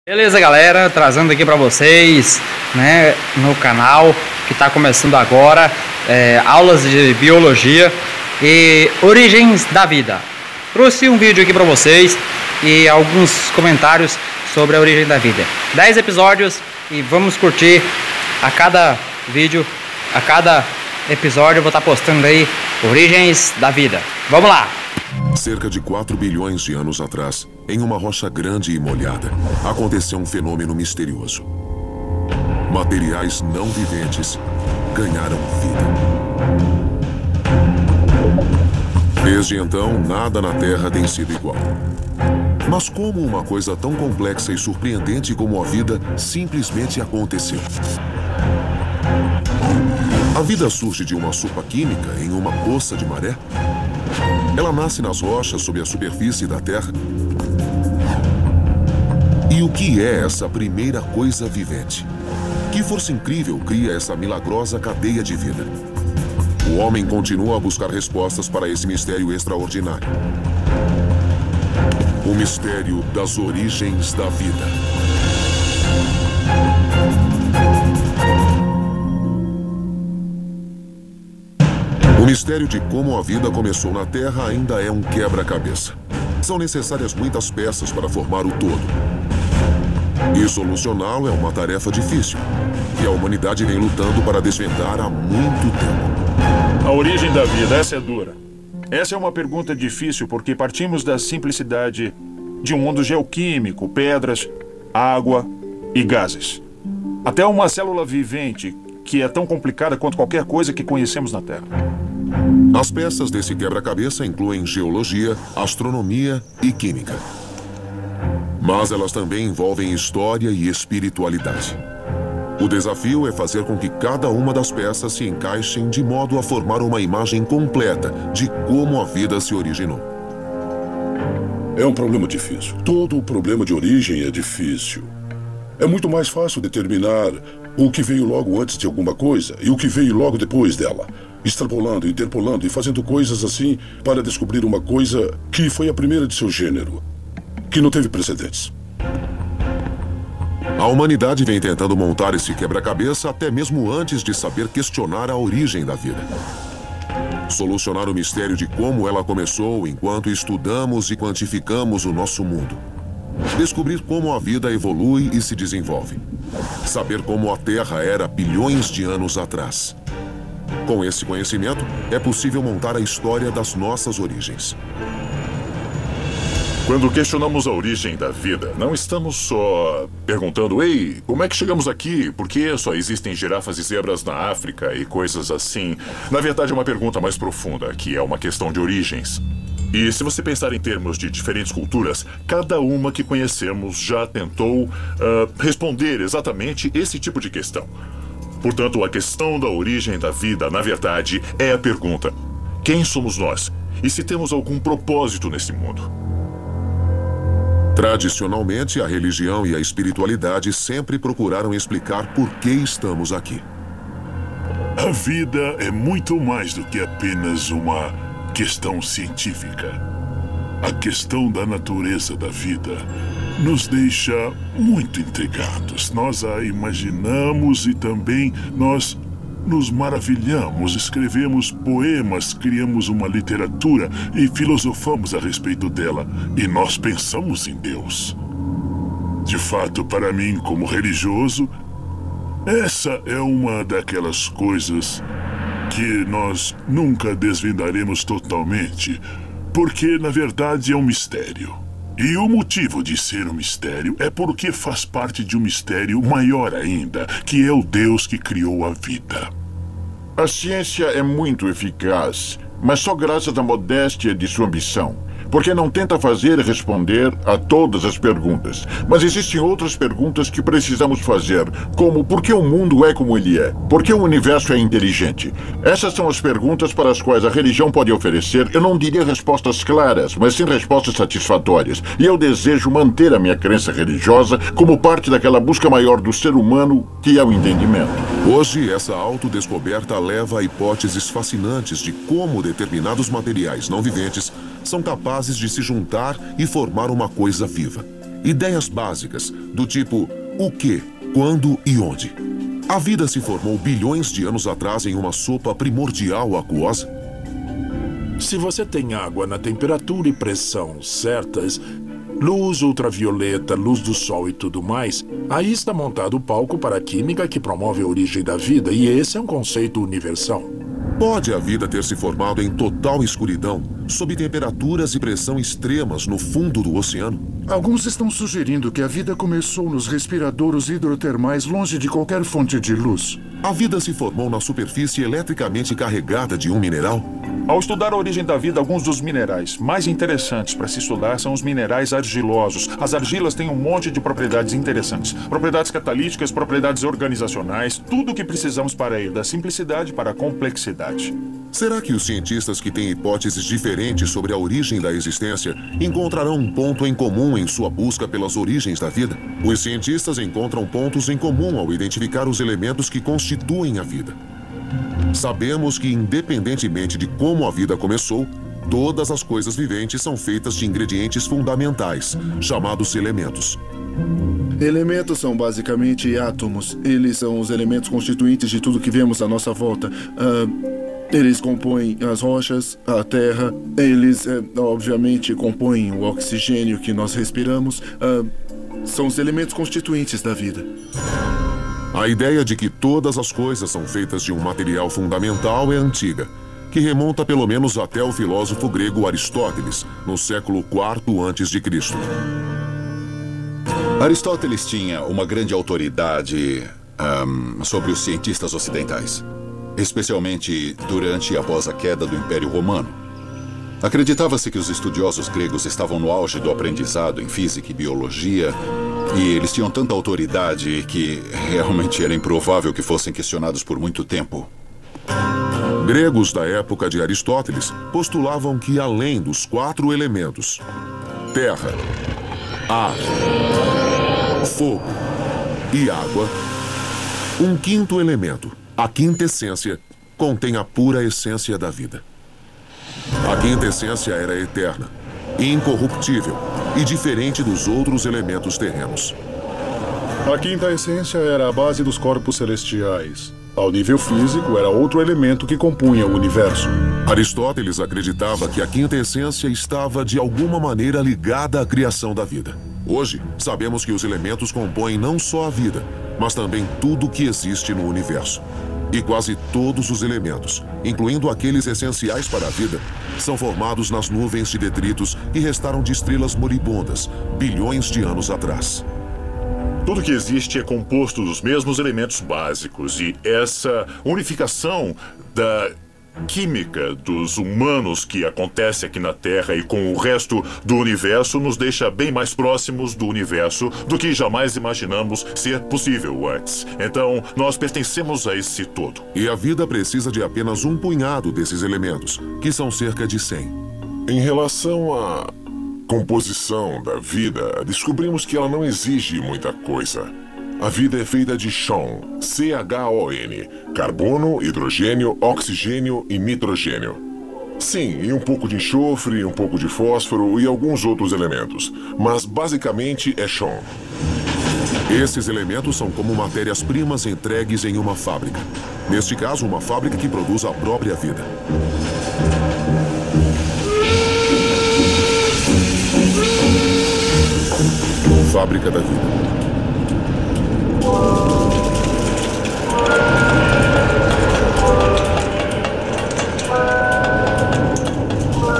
Beleza, galera, trazendo aqui para vocês, né, no canal que está começando agora, aulas de biologia e origens da vida. Trouxe um vídeo aqui para vocês e alguns comentários sobre a origem da vida. 10 episódios e vamos curtir a cada vídeo, a cada episódio eu vou estar postando aí origens da vida. Vamos lá! Cerca de 4 bilhões de anos atrás, em uma rocha grande e molhada, aconteceu um fenômeno misterioso. Materiais não viventes ganharam vida. Desde então, nada na Terra tem sido igual. Mas como uma coisa tão complexa e surpreendente como a vida simplesmente aconteceu? A vida surge de uma sopa química em uma poça de maré? Ela nasce nas rochas sob a superfície da Terra? E o que é essa primeira coisa vivente? Que força incrível cria essa milagrosa cadeia de vida? O homem continua a buscar respostas para esse mistério extraordinário. O mistério das origens da vida. O mistério de como a vida começou na Terra ainda é um quebra-cabeça. São necessárias muitas peças para formar o todo. E solucioná-lo é uma tarefa difícil, que a humanidade vem lutando para desvendar há muito tempo. A origem da vida, essa é dura. Essa é uma pergunta difícil porque partimos da simplicidade de um mundo geoquímico, pedras, água e gases. Até uma célula vivente que é tão complicada quanto qualquer coisa que conhecemos na Terra. As peças desse quebra-cabeça incluem geologia, astronomia e química. Mas elas também envolvem história e espiritualidade. O desafio é fazer com que cada uma das peças se encaixem de modo a formar uma imagem completa de como a vida se originou. É um problema difícil. Todo o problema de origem é difícil. É muito mais fácil determinar o que veio logo antes de alguma coisa e o que veio logo depois dela. Extrapolando, interpolando e fazendo coisas assim para descobrir uma coisa que foi a primeira de seu gênero, que não teve precedentes. A humanidade vem tentando montar esse quebra-cabeça até mesmo antes de saber questionar a origem da vida. Solucionar o mistério de como ela começou enquanto estudamos e quantificamos o nosso mundo. Descobrir como a vida evolui e se desenvolve. Saber como a Terra era bilhões de anos atrás. Com esse conhecimento, é possível montar a história das nossas origens. Quando questionamos a origem da vida, não estamos só perguntando: ei, como é que chegamos aqui? Por que só existem girafas e zebras na África e coisas assim? Na verdade, é uma pergunta mais profunda, que é uma questão de origens. E se você pensar em termos de diferentes culturas, cada uma que conhecemos já tentou responder exatamente esse tipo de questão. Portanto, a questão da origem da vida, na verdade, é a pergunta: quem somos nós? E se temos algum propósito nesse mundo? Tradicionalmente, a religião e a espiritualidade sempre procuraram explicar por que estamos aqui. A vida é muito mais do que apenas uma questão científica. A questão da natureza da vida nos deixa muito intrigados. Nós a imaginamos e também nós nos maravilhamos, escrevemos poemas, criamos uma literatura e filosofamos a respeito dela. E nós pensamos em Deus. De fato, para mim, como religioso, essa é uma daquelas coisas que nós nunca desvendaremos totalmente, porque, na verdade, é um mistério. E o motivo de ser um mistério é porque faz parte de um mistério maior ainda, que é o Deus que criou a vida. A ciência é muito eficaz, mas só graças à modéstia de sua ambição. Porque não tenta fazer e responder a todas as perguntas. Mas existem outras perguntas que precisamos fazer, como por que o mundo é como ele é? Por que o universo é inteligente? Essas são as perguntas para as quais a religião pode oferecer, eu não diria respostas claras, mas sim respostas satisfatórias. E eu desejo manter a minha crença religiosa como parte daquela busca maior do ser humano, que é o entendimento. Hoje, essa autodescoberta leva a hipóteses fascinantes de como determinados materiais não viventes são capazes de se juntar e formar uma coisa viva. Ideias básicas, do tipo o que, quando e onde. A vida se formou bilhões de anos atrás em uma sopa primordial aquosa? Se você tem água na temperatura e pressão certas, luz ultravioleta, luz do sol e tudo mais, aí está montado o palco para a química que promove a origem da vida, e esse é um conceito universal. Pode a vida ter se formado em total escuridão, sob temperaturas e pressão extremas no fundo do oceano? Alguns estão sugerindo que a vida começou nos respiradouros hidrotermais longe de qualquer fonte de luz. A vida se formou na superfície eletricamente carregada de um mineral? Ao estudar a origem da vida, alguns dos minerais mais interessantes para se estudar são os minerais argilosos. As argilas têm um monte de propriedades interessantes. Propriedades catalíticas, propriedades organizacionais, tudo o que precisamos para ir da simplicidade para a complexidade. Será que os cientistas que têm hipóteses diferentes sobre a origem da existência encontrarão um ponto em comum em sua busca pelas origens da vida? Os cientistas encontram pontos em comum ao identificar os elementos que constituem a vida. Sabemos que, independentemente de como a vida começou, todas as coisas viventes são feitas de ingredientes fundamentais, chamados elementos. Elementos são basicamente átomos. Eles são os elementos constituintes de tudo que vemos à nossa volta. Eles compõem as rochas, a terra. Eles, obviamente, compõem o oxigênio que nós respiramos. São os elementos constituintes da vida. A ideia de que todas as coisas são feitas de um material fundamental é antiga, que remonta pelo menos até o filósofo grego Aristóteles, no século IV a.C. Aristóteles tinha uma grande autoridade sobre os cientistas ocidentais, especialmente durante e após a queda do Império Romano. Acreditava-se que os estudiosos gregos estavam no auge do aprendizado em física e biologia, e eles tinham tanta autoridade que realmente era improvável que fossem questionados por muito tempo. Gregos da época de Aristóteles postulavam que, além dos 4 elementos, terra, ar, fogo e água, um quinto elemento, a quintessência, contém a pura essência da vida. A quintessência era eterna, incorruptível e diferente dos outros elementos terrenos. A quinta essência era a base dos corpos celestiais. Ao nível físico, era outro elemento que compunha o universo. Aristóteles acreditava que a quinta essência estava, de alguma maneira, ligada à criação da vida. Hoje, sabemos que os elementos compõem não só a vida, mas também tudo o que existe no universo. E quase todos os elementos, incluindo aqueles essenciais para a vida, são formados nas nuvens de detritos que restaram de estrelas moribundas, bilhões de anos atrás. Tudo que existe é composto dos mesmos elementos básicos, e essa unificação da química dos humanos que acontece aqui na Terra e com o resto do universo nos deixa bem mais próximos do universo do que jamais imaginamos ser possível antes. Então, nós pertencemos a esse todo. E a vida precisa de apenas um punhado desses elementos, que são cerca de 100. Em relação à composição da vida, descobrimos que ela não exige muita coisa. A vida é feita de CHON, C-H-O-N, carbono, hidrogênio, oxigênio e nitrogênio. Sim, e um pouco de enxofre, um pouco de fósforo e alguns outros elementos, mas basicamente é CHON. Esses elementos são como matérias-primas entregues em uma fábrica. Neste caso, uma fábrica que produz a própria vida. Fábrica da vida.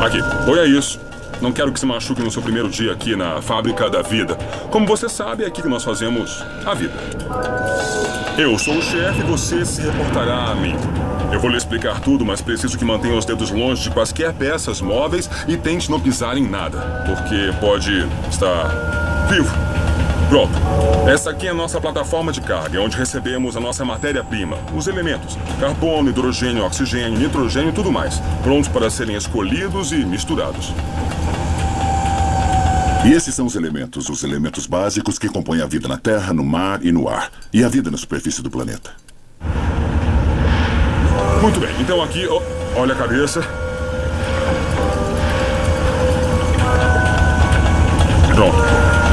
Aqui, olha isso. Não quero que se machuque no seu primeiro dia aqui na Fábrica da Vida. Como você sabe, é aqui que nós fazemos a vida. Eu sou o chefe e você se reportará a mim. Eu vou lhe explicar tudo, mas preciso que mantenha os dedos longe de quaisquer peças móveis e tente não pisar em nada, porque pode estar vivo. Pronto. Essa aqui é a nossa plataforma de carga, onde recebemos a nossa matéria-prima, os elementos, carbono, hidrogênio, oxigênio, nitrogênio e tudo mais, prontos para serem escolhidos e misturados. E esses são os elementos básicos que compõem a vida na Terra, no mar e no ar, e a vida na superfície do planeta. Muito bem, então aqui, olha a cabeça. Pronto.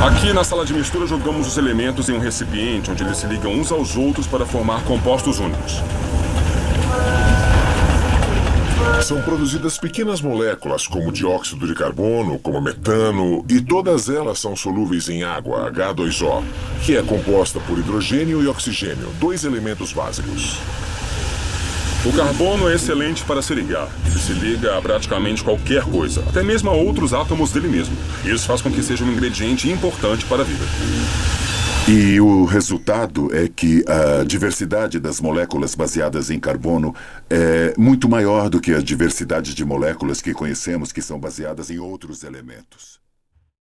Aqui na sala de mistura jogamos os elementos em um recipiente onde eles se ligam uns aos outros para formar compostos únicos. São produzidas pequenas moléculas, como dióxido de carbono, como metano, e todas elas são solúveis em água, H2O, que é composta por hidrogênio e oxigênio, 2 elementos básicos. O carbono é excelente para se ligar. Ele se liga a praticamente qualquer coisa, até mesmo a outros átomos dele mesmo. Isso faz com que seja um ingrediente importante para a vida. E o resultado é que a diversidade das moléculas baseadas em carbono é muito maior do que a diversidade de moléculas que conhecemos que são baseadas em outros elementos.